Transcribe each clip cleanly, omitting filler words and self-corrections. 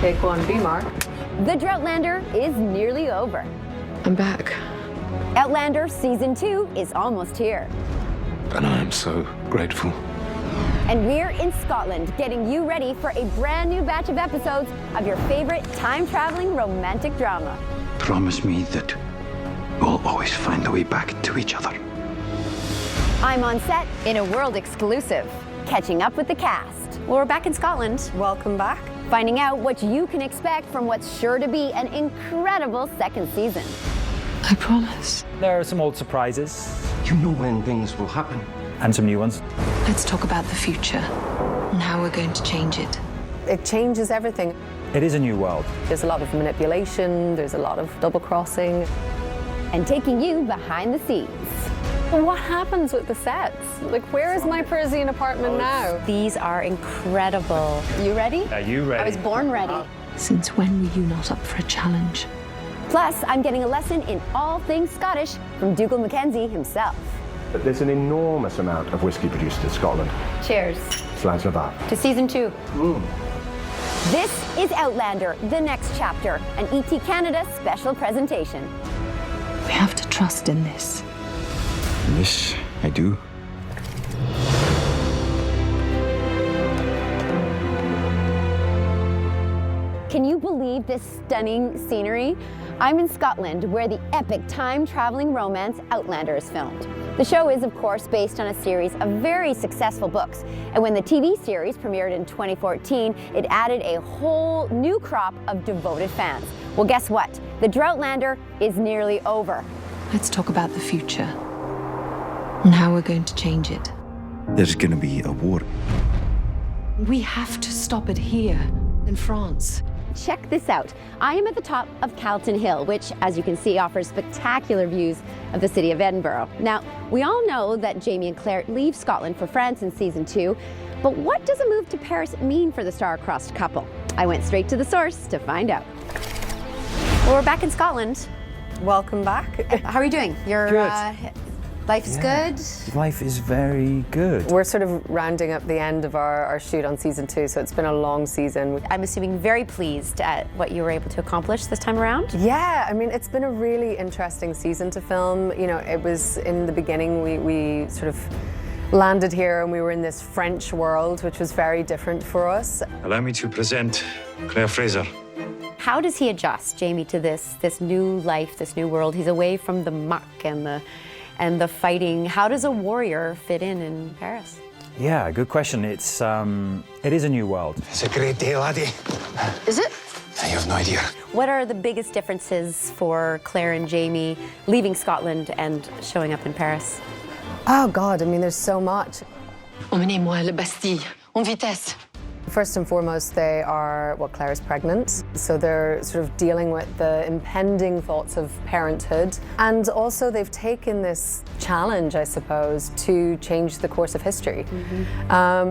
Take one, B Mark. The Droughtlander is nearly over. I'm back. Outlander Season 2 is almost here. And I am so grateful. And we're in Scotland, getting you ready for a brand new batch of episodes of your favorite time-traveling romantic drama. Promise me that we'll always find a way back to each other. I'm on set in a world exclusive, catching up with the cast. Well, we're back in Scotland. Welcome back. Finding out what you can expect from what's sure to be an incredible second season. I promise. There are some old surprises. You know when things will happen. And some new ones. Let's talk about the future and how we're going to change it. It changes everything. It is a new world. There's a lot of manipulation, there's a lot of double crossing. And taking you behind the scenes. What happens with the sets? Like, where is my Parisian apartment now? These are incredible. You ready? Are you ready? I was born ready. Since when were you not up for a challenge? Plus, I'm getting a lesson in all things Scottish from Dougal Mackenzie himself. But there's an enormous amount of whiskey produced in Scotland. Cheers. Slans of that. To Season 2. This is Outlander, the next chapter, an ET Canada special presentation. We have to trust in this. This I do. Can you believe this stunning scenery? I'm in Scotland, where the epic time-traveling romance Outlander is filmed. The show is, of course, based on a series of very successful books. And when the TV series premiered in 2014, it added a whole new crop of devoted fans. Well, guess what? The Droughtlander is nearly over. Let's talk about the future and how we're going to change it. There's gonna be a war. We have to stop it here in France. Check this out. I am at the top of Culloden Hill, which, as you can see, offers spectacular views of the city of Edinburgh. Now, we all know that Jamie and Claire leave Scotland for France in Season 2, but what does a move to Paris mean for the star-crossed couple? I went straight to the source to find out. Well, we're back in Scotland. Welcome back. How are you doing? Your life's good? Life is very good. We're sort of rounding up the end of our shoot on Season 2, so it's been a long season. I'm assuming very pleased at what you were able to accomplish this time around? Yeah, I mean, it's been a really interesting season to film. You know, it was in the beginning, we sort of landed here and we were in this French world, which was very different for us. Allow me to present Claire Fraser. How does he adjust, Jamie, to this new life, this new world? He's away from the muck and the fighting. How does a warrior fit in Paris? Yeah, good question. It is a new world. It's a great day, laddie. Is it? You have no idea. What are the biggest differences for Claire and Jamie leaving Scotland and showing up in Paris? Oh God, I mean, there's so much. Emmenez-moi à la Bastille, en vitesse. First and foremost, they are, well, Claire is pregnant, so they're sort of dealing with the impending thoughts of parenthood. And also they've taken this challenge, I suppose, to change the course of history,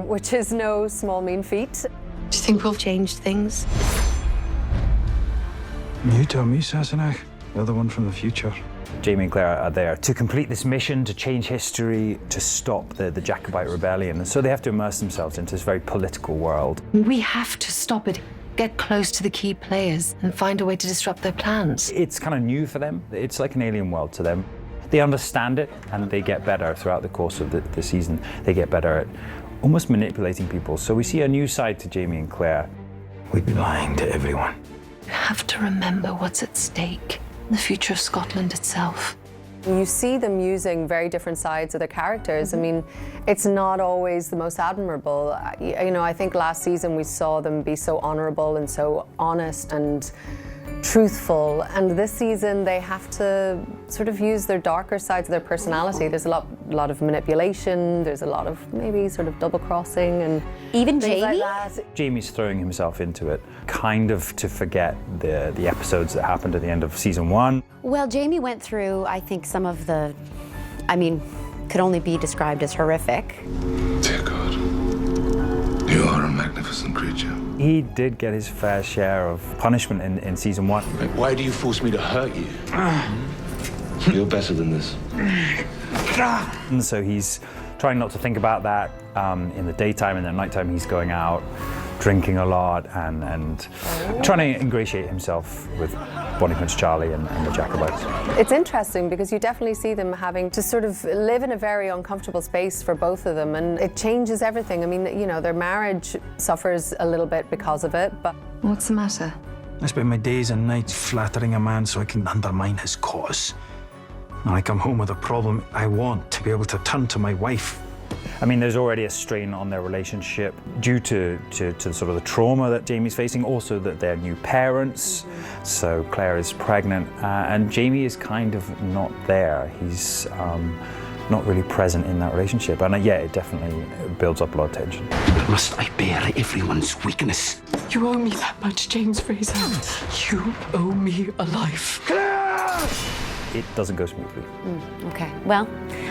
which is no small mean feat. Do you think we'll change things? You tell me, Sassenach. You're the one from the future. Jamie and Claire are there to complete this mission, to change history, to stop the Jacobite rebellion. And so they have to immerse themselves into this very political world. We have to stop it, get close to the key players and find a way to disrupt their plans. It's kind of new for them. It's like an alien world to them. They understand it and they get better throughout the course of the season. They get better at almost manipulating people. So we see a new side to Jamie and Claire. We'd be lying to everyone. You have to remember what's at stake. The future of Scotland itself. You see them using very different sides of their characters. I mean, it's not always the most admirable. You know, I think last season we saw them be so honorable and so honest and truthful, and this season they have to sort of use their darker sides of their personality. There's a lot of manipulation, there's a lot of maybe sort of double crossing and Even things Jamie? like that. Jamie's throwing himself into it, kind of to forget the episodes that happened at the end of Season 1. Well, Jamie went through, I think, some of the, could only be described as horrific. Dear God, you are a magnificent creature. He did get his fair share of punishment in Season 1. Why do you force me to hurt you? You're better than this. And so he's trying not to think about that in the daytime, and at nighttime he's going out drinking a lot and trying to ingratiate himself with Bonnie Prince Charlie and the Jacobites. It's interesting because you definitely see them having to sort of live in a very uncomfortable space for both of them, and it changes everything. I mean, you know, their marriage suffers a little bit because of it, but... What's the matter? I spend my days and nights flattering a man so I can undermine his cause. When I come home with a problem, I want to be able to turn to my wife. I mean, there's already a strain on their relationship due to sort of the trauma that Jamie's facing, also that they're new parents. So Claire is pregnant, and Jamie is kind of not there. He's not really present in that relationship, and yeah, it definitely builds up a lot of tension. Must I bear everyone's weakness? You owe me that much, James Fraser. You owe me a life. It doesn't go smoothly. Okay, well,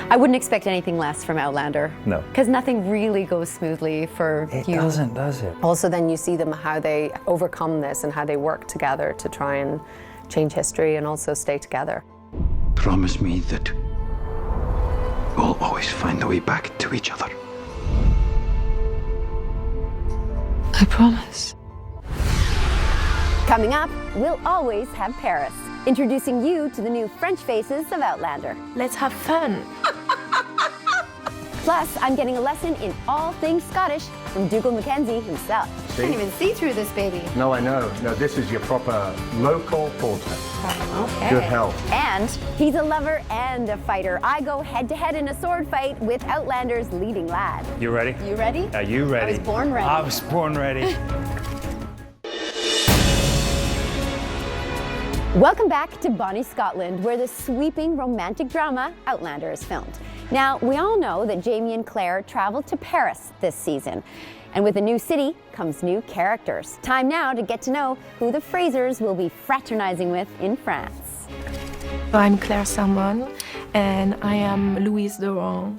I wouldn't expect anything less from Outlander. No. Because nothing really goes smoothly for It you. doesn't, does it? Also then you see them how they overcome this and how they work together to try and change history and also stay together. Promise me that we'll always find a way back to each other. I promise. Coming up, we'll always have Paris. Introducing you to the new French faces of Outlander. Let's have fun. Plus, I'm getting a lesson in all things Scottish from Dougal Mackenzie himself. I can't even see through this baby. No, I know. No, this is your proper local portrait. Okay. Good health. And he's a lover and a fighter. I go head-to-head in a sword fight with Outlander's leading lad. You ready? You ready? Are you ready? I was born ready. I was born ready. Welcome back to Bonnie, Scotland, where the sweeping romantic drama Outlander is filmed. Now, we all know that Jamie and Claire traveled to Paris this season. And with a new city comes new characters. Time now to get to know who the Frasers will be fraternizing with in France. I'm Claire Salmon, and I am Louise Doran.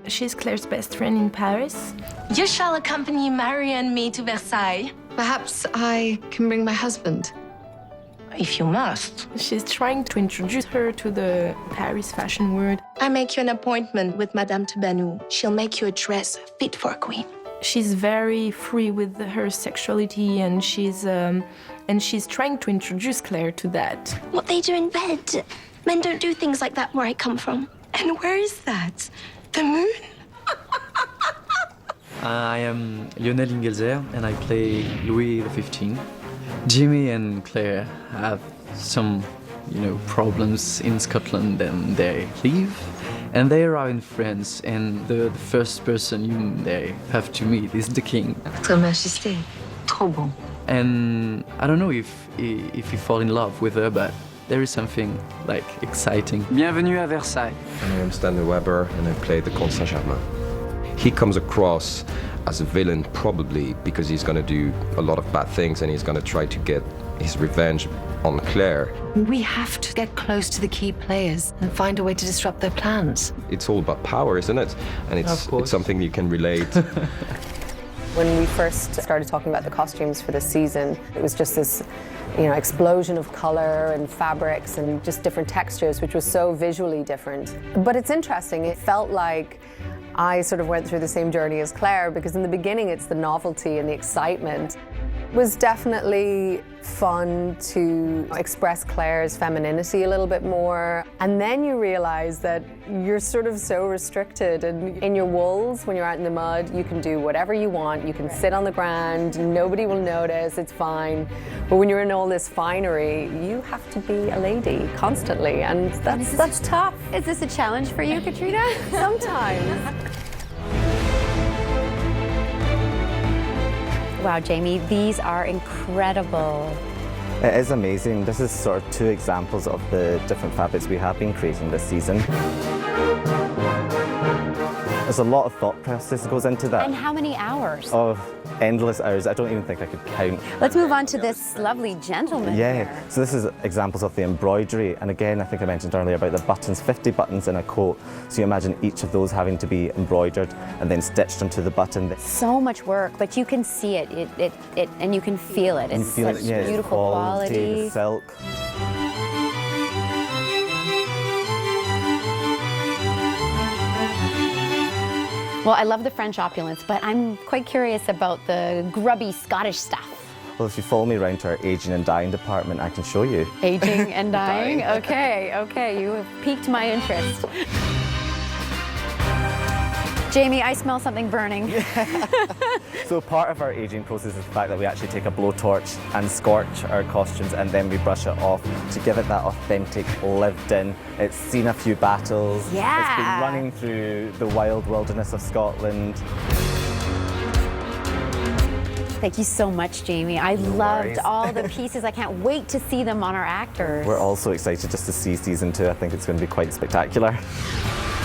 She's Claire's best friend in Paris. You shall accompany Mary and me to Versailles. Perhaps I can bring my husband. If you must. She's trying to introduce her to the Paris fashion world. I make you an appointment with Madame Tubanou. She'll make you a dress fit for a queen. She's very free with her sexuality, and she's trying to introduce Claire to that. What they do in bed. Men don't do things like that where I come from. And where is that? The moon? I am Lionel Ingelzer, and I play Louis XV. Jimmy and Claire have some, problems in Scotland, and they leave. And they arrive in France, and the first person they have to meet is the king. Votre Majesté, trop bon. And I don't know if you fall in love with her, but there is something exciting. Bienvenue à Versailles. I am Stanley Weber, and I play the Comte Saint-Germain. He comes across as a villain probably because he's going to do a lot of bad things, and he's going to try to get his revenge on Claire. We have to get close to the key players and find a way to disrupt their plans. It's all about power, isn't it? And it's something you can relate. When we first started talking about the costumes for this season, it was just this explosion of color and fabrics and just different textures, which was so visually different. But it's interesting, it felt like I sort of went through the same journey as Claire, because in the beginning it's the novelty and the excitement. It was definitely fun to express Claire's femininity a little bit more. And then you realize that you're sort of so restricted. And in your wools, when you're out in the mud, you can do whatever you want. You can sit on the ground, nobody will notice, it's fine. But when you're in all this finery, you have to be a lady constantly, and that's tough. Is this a challenge for you, Katrina? Sometimes. Wow, Jamie, these are incredible. It is amazing. This is sort of two examples of the different fabrics we have been creating this season. There's a lot of thought process that goes into that. And how many hours? Of endless hours. I don't even think I could count. Let's move on to this lovely gentleman here. So this is examples of the embroidery. And again, I think I mentioned earlier about the buttons, 50 buttons in a coat. So you imagine each of those having to be embroidered and then stitched onto the button. So much work, but you can see it, and you can feel it. It's such beautiful quality. The silk. Well, I love the French opulence, but I'm quite curious about the grubby Scottish stuff. Well, if you follow me around to our aging and dying department, I can show you. Aging and dying? Okay, you have piqued my interest. Jamie, I smell something burning. So part of our aging process is the fact that we actually take a blowtorch and scorch our costumes, and then we brush it off to give it that authentic lived in. It's seen a few battles. Yeah. It's been running through the wild wilderness of Scotland. Thank you so much, Jamie. I loved all the pieces. I can't wait to see them on our actors. We're all so excited just to see season 2. I think it's going to be quite spectacular.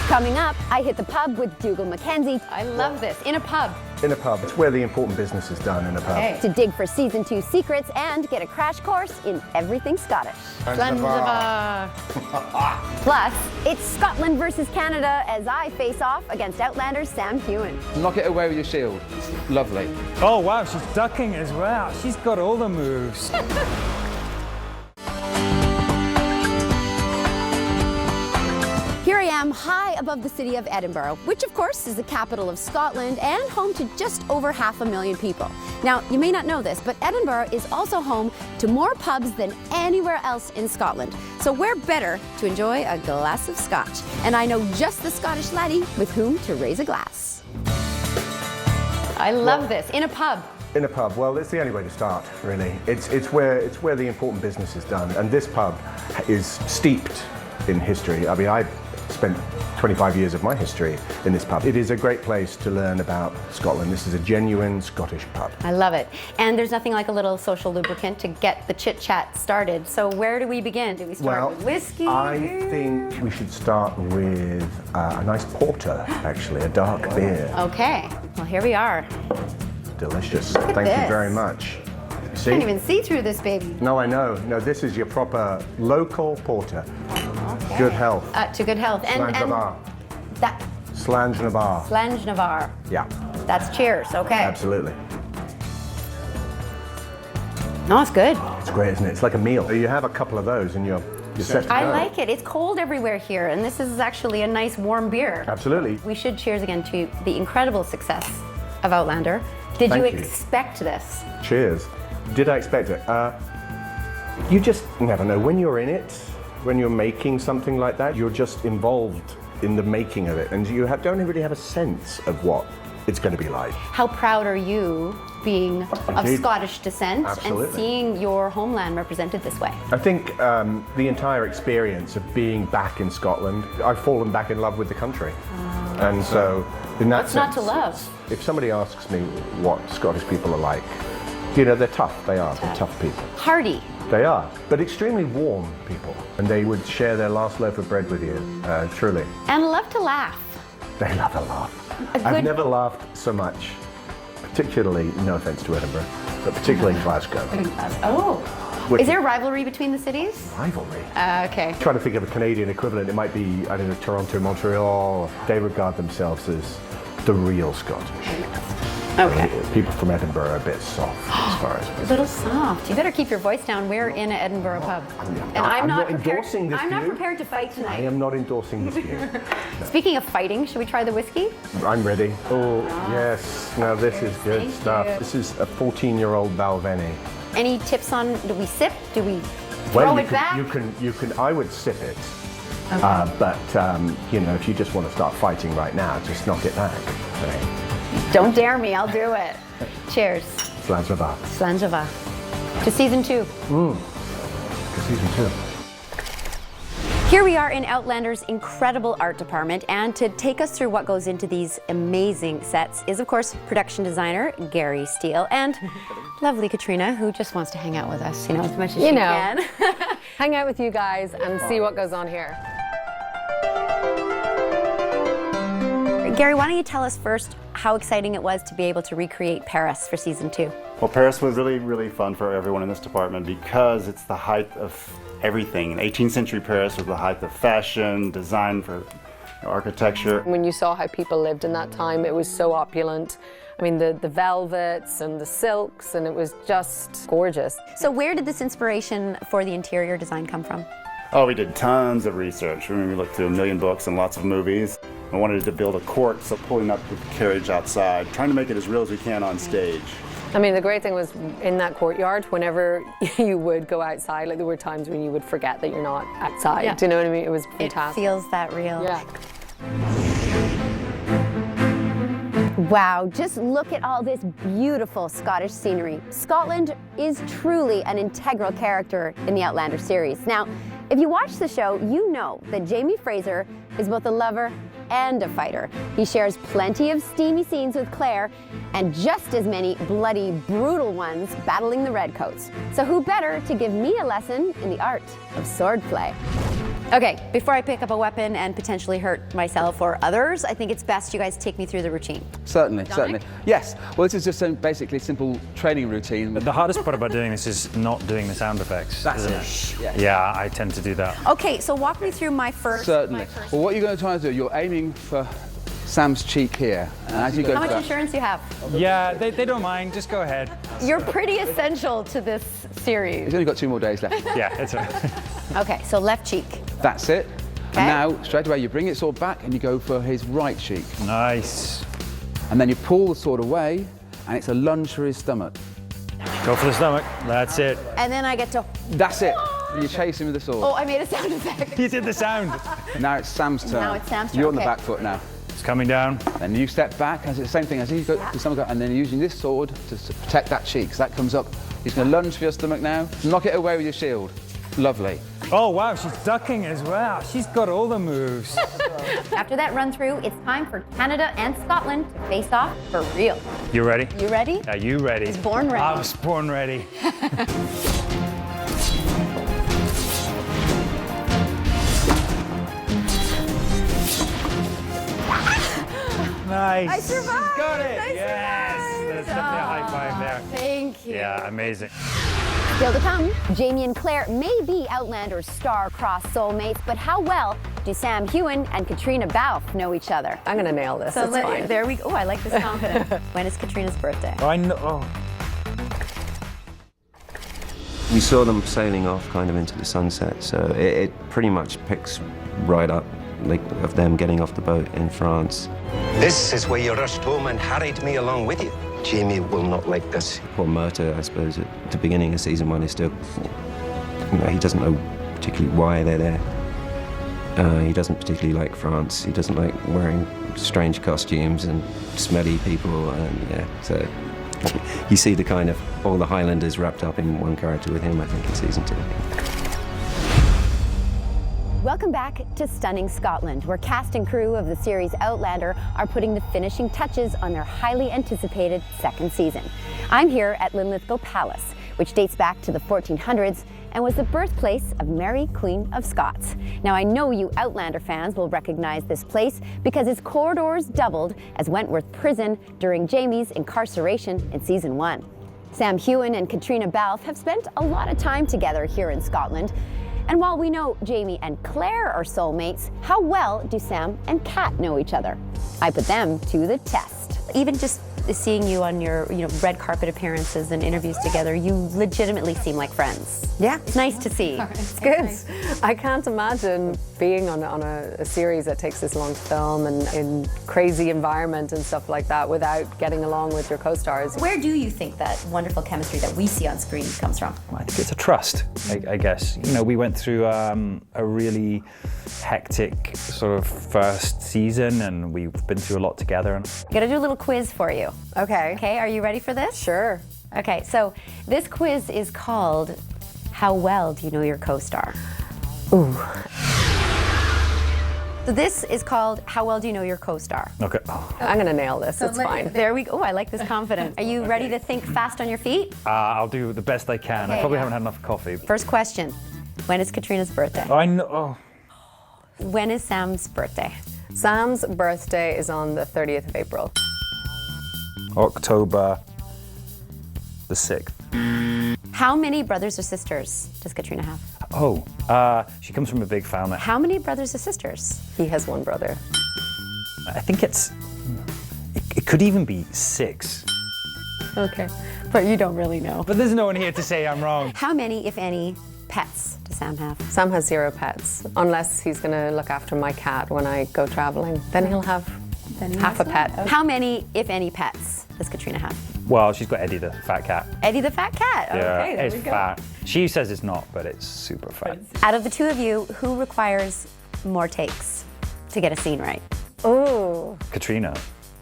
Coming up, I hit the pub with Dougal Mackenzie. I love this. In a pub. In a pub. It's where the important business is done, in a pub. Okay. To dig for season 2 secrets and get a crash course in everything Scottish. Plus, it's Scotland versus Canada as I face off against Outlander's Sam Hewen. Knock it away with your shield. Lovely. Oh wow, she's ducking as well. She's got all the moves. Here I am, high above the city of Edinburgh, which of course is the capital of Scotland and home to just over 500,000 people. Now, you may not know this, but Edinburgh is also home to more pubs than anywhere else in Scotland. So where better to enjoy a glass of scotch? And I know just the Scottish laddie with whom to raise a glass. I love this, in a pub. In a pub, well, it's the only way to start, really. It's where the important business is done, and this pub is steeped in history. I mean, I spent 25 years of my history in this pub. It is a great place to learn about Scotland. This is a genuine Scottish pub. I love it. And there's nothing like a little social lubricant to get the chit-chat started. So where do we begin? Do we start with whiskey? I think we should start with a nice porter, actually, a dark beer. Okay, well here we are. Delicious. Look at Thank you this. very much. See? Can't even see through this baby. No, I know. No, this is your proper local porter. Okay. Good health. To good health. Slange Navarre. That Slange Navarre. Slange Navarre. Yeah. That's cheers. Okay. Absolutely. No, it's good. It's great, isn't it? It's like a meal. You have a couple of those and you're set to go. I like it. It's cold everywhere here, and this is actually a nice warm beer. Absolutely. We should cheers again to the incredible success of Outlander. Did you expect this? Cheers. Did I expect it? You just never know. When you're in it, when you're making something like that, you're just involved in the making of it, and you don't really have a sense of what it's going to be like. How proud are you being of Scottish descent and seeing your homeland represented this way? I think the entire experience of being back in Scotland, I've fallen back in love with the country. And so, in that sense, what's not to love? If somebody asks me what Scottish people are like, you know, they're tough. They are. They're tough people. Hardy. They are, but extremely warm people. And they would share their last loaf of bread with you, truly. And love to laugh. They love a laugh. I've never laughed so much, particularly, no offense to Edinburgh, but particularly in Glasgow. Oh. Is there a rivalry between the cities? Rivalry? Okay. Trying to think of a Canadian equivalent. It might be, I don't know, Toronto, Montreal. They regard themselves as the real Scottish. Okay. People from Edinburgh are a bit soft as far as. A little soft. You better keep your voice down. We're in an Edinburgh pub. And I'm not endorsing this I'm not view. prepared to fight tonight. I am not endorsing this view. No. Speaking of fighting, should we try the whiskey? I'm ready. Oh, yes. Now this is good stuff. This is a 14-year-old Balvenie. Any tips on, do we sip? Do we Well, throw it back? you can. I would sip it. Okay. But you know, if you just want to start fighting right now, just knock it back. Right. Don't dare me, I'll do it. Cheers. Slange Navarre. Slange Navarre. To season 2. To season 2. Here we are in Outlander's incredible art department, and to take us through what goes into these amazing sets is, of course, production designer Gary Steele and lovely Katrina, who just wants to hang out with us, you know, as much as she can. Hang out with you guys and see what goes on here. Gary, why don't you tell us first how exciting it was to be able to recreate Paris for season 2? Well, Paris was really, really fun for everyone in this department because it's the height of everything. In 18th century Paris was the height of fashion, design, for architecture. When you saw how people lived in that time, it was so opulent. I mean, the velvets and the silks, and it was just gorgeous. So where did this inspiration for the interior design come from? Oh, we did tons of research. We looked through 1 million books and lots of movies. I wanted to build a court, so pulling up the carriage outside, trying to make it as real as we can on stage. I mean, the great thing was in that courtyard, whenever you would go outside, like there were times when you would forget that you're not outside. Yeah. Do you know what I mean? It was fantastic. It feels that real. Yeah. Wow, just look at all this beautiful Scottish scenery. Scotland is truly an integral character in the Outlander series. Now, if you watch the show, you know that Jamie Fraser is both a lover and a fighter. He shares plenty of steamy scenes with Claire and just as many bloody, brutal ones battling the Redcoats. So who better to give me a lesson in the art of swordplay? Okay, before I pick up a weapon and potentially hurt myself or others, I think it's best you guys take me through the routine. Certainly, Dominic? certainly. Yes, well, this is just a basically simple training routine. But the hardest part about doing this is not doing the sound effects, isn't it? Yeah, I tend to do that. Okay, so walk me through my first. Certainly. Well, what you're going to try to do, you're aiming for Sam's cheek here. And as you go How for much that, insurance you have? Yeah, they don't mind, just go ahead. You're pretty essential to this series. he's only got 2 more days left. Yeah, that's right. Okay, so left cheek. That's it. Okay. And now, straight away, you bring it sword back and you go for his right cheek. Nice. And then you pull the sword away, and it's a lunge for his stomach. Go for the stomach, that's it. And then I get to. That's it. You chase him with the sword. Oh, I made a sound effect. You did the sound. Now it's Sam's turn. Now it's Sam's turn, You're on the okay. back foot now. It's coming down. And you step back, and it's the same thing as he goes to stomach, and then using this sword to protect that cheek. So that comes up. He's going to lunge for your stomach now. Knock it away with your shield. Lovely. Oh wow, she's ducking as well. She's got all the moves. After that run through, it's time for Canada and Scotland to face off for real. You ready? You ready? Are you ready? He's born ready. I was born ready. Nice. I survived. She's got it. I Yes. survived. That's definitely a high five there. Thank you. Yeah, amazing. Still to come, Jamie and Claire may be Outlander's star-crossed soulmates, but how well do Sam Heughan and Katrina Balfe know each other? I'm gonna nail this. So It's fine. there we go. Oh, I like this confidence. When is Katrina's birthday? I know. Oh. We saw them sailing off kind of into the sunset, so it pretty much picks right up like of them getting off the boat in France. This is where you rushed home and harried me along with you. Jamie will not like this. Poor Murta, I suppose, at the beginning of season 1 is still, he doesn't know particularly why they're there. He doesn't particularly like France. He doesn't like wearing strange costumes and smelly people, and yeah, so you see the kind of all the Highlanders wrapped up in one character with him, I think, in season 2. Welcome back to Stunning Scotland, where cast and crew of the series Outlander are putting the finishing touches on their highly anticipated second season. I'm here at Linlithgow Palace, which dates back to the 1400s and was the birthplace of Mary, Queen of Scots. Now, I know you Outlander fans will recognize this place because its corridors doubled as Wentworth Prison during Jamie's incarceration in season 1. Sam Heughan and Katrina Balfe have spent a lot of time together here in Scotland. And while we know Jamie and Claire are soulmates, how well do Sam and Kat know each other? I put them to the test. Even just seeing you on your red carpet appearances and interviews together, you legitimately seem like friends. Yeah. It's nice to see. It's good. I can't imagine being on a series that takes this long to film and in crazy environment and stuff like that without getting along with your co-stars. Where do you think that wonderful chemistry that we see on screen comes from? I think it's a trust, I guess. You know, we went through a really hectic sort of first season, and we've been through a lot together. I'm gonna do a little quiz for you. Okay. Okay, are you ready for this? Sure. Okay, so this quiz is called How Well Do You Know Your Co-Star? Ooh. So this is called How Well Do You Know Your Co-Star? Okay. I'm gonna nail this. It's fine. There we go. Oh, I like this confidence. Are you ready to think fast on your feet? I'll do the best I can. Okay, I probably yeah. haven't had enough coffee. First question. When is Katrina's birthday? I know. When is Sam's birthday? Sam's birthday is on the 30th of April. October the 6th. How many brothers or sisters does Katrina have? Oh, she comes from a big family. How many brothers or sisters? He has one brother. I think it could even be 6. Okay, but you don't really know. But there's no one here to say I'm wrong. How many, if any, pets does Sam have? Sam has 0 pets, unless he's going to look after my cat when I go traveling. Then he'll have half a pet. How many, if any, pets does Katrina have? Well, she's got Eddie the fat cat. Eddie the fat cat. Yeah, Okay, there it's we go. fat. She says it's not, but it's super fat. Out of the two of you, who requires more takes to get a scene right? Oh. Katrina.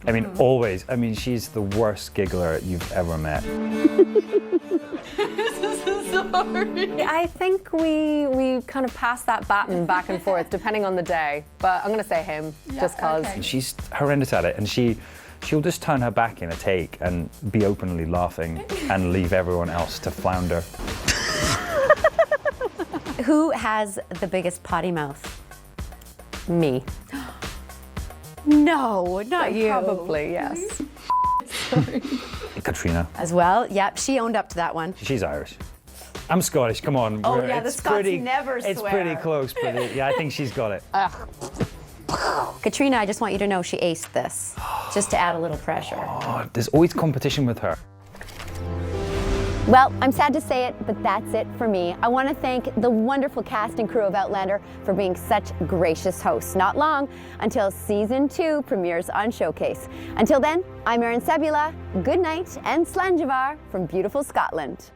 I mean, always. I mean, she's the worst giggler you've ever met. Sorry. I think we kind of pass that baton back and forth depending on the day, but I'm going to say him just because. And she's horrendous at it, and she'll just turn her back in a take and be openly laughing and leave everyone else to flounder. Who has the biggest potty mouth? Me. No, not you. Probably, yes. Sorry. Katrina. As well, yep, she owned up to that one. She's Irish. I'm Scottish, come on. Oh yeah, the Scots never swear. It's pretty close, but yeah, I think she's got it. Katrina, I just want you to know she aced this, just to add a little pressure. Oh, there's always competition with her. Well, I'm sad to say it, but that's it for me. I want to thank the wonderful cast and crew of Outlander for being such gracious hosts. Not long until season 2 premieres on Showcase. Until then, I'm Erin Sebula. Good night and Slanjavar from beautiful Scotland.